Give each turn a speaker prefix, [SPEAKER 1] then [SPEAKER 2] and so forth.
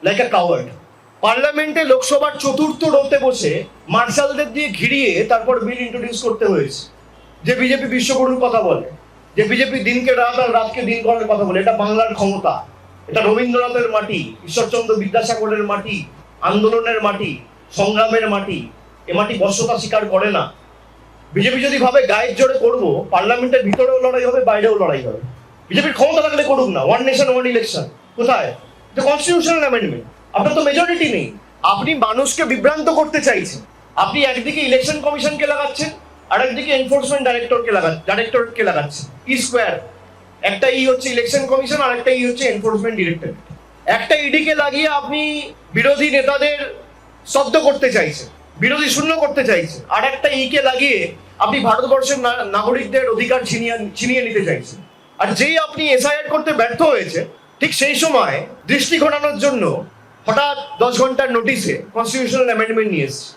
[SPEAKER 1] Like আ coward. পার্লামেন্টে লোকসভার চতুর্থ রোতে বসে মার্শালদের দিয়ে ঘিরিয়ে তারপর বিল ইন্ট্রোডিউস করতে হয়েছে। যে বিজেপি বিশ্বগুরুর কথা বলে, যে বিজেপি দিনকে রাত আর রাতকে দিন করার কথা বলে, এটা বাংলার ক্ষমতা, এটা রবীন্দ্রনাথের মাটি, ঈশ্বরচন্দ্র বিদ্যাসাগরের মাটি, আন্দোলনের মাটি, সংগ্রামের মাটি। এ মাটি বর্ষতা স্বীকার করে না। বিজেপি যদি ভাবে গায়ের জোরে করবো, পার্লামেন্টের ভিতরেও লড়াই হবে, বাইরেও লড়াই হবে। বিজেপির ক্ষমতা থাকলে করুক না, ওয়ান নেশন ওয়ান ইলেকশন। কোথায় যে কনস্টিটিউশনাল অ্যামেন্ডমেন্ট? আপনার তো মেজরিটি নেই। আপনি মানুষকে বিভ্রান্ত করতে চাইছেন। আপনি একদিকে ইলেকশন কমিশনকে লাগাচ্ছেন, আর একদিকে এনফোর্সমেন্ট ডাইরেক্টরেটকে লাগাচ্ছেন। ই স্কোয়ার। একটা ই হচ্ছে ইলেকশন কমিশন, আর একটা ই হচ্ছে এনফোর্সমেন্ট ডিরেক্টরেট। একটা ইডিকে লাগিয়ে আপনি বিরোধী নেতাদের স্তব্ধ করতে চাইছেন, বিরোধী শূন্য করতে চাইছেন। আর একটা ইকে লাগিয়ে আপনি ভারতবর্ষের নাগরিকদের অধিকার ছিনিয়ে নিতে চাইছেন। আর যেই আপনি এসআইআর করতে ব্যর্থ হয়েছে, ঠিক সেই সময় দৃষ্টি ঘোরানোর জন্য হঠাৎ 10 ঘন্টার নোটিশে কনস্টিটিউশনাল অ্যামেন্ডমেন্ট নিয়ে এসছে।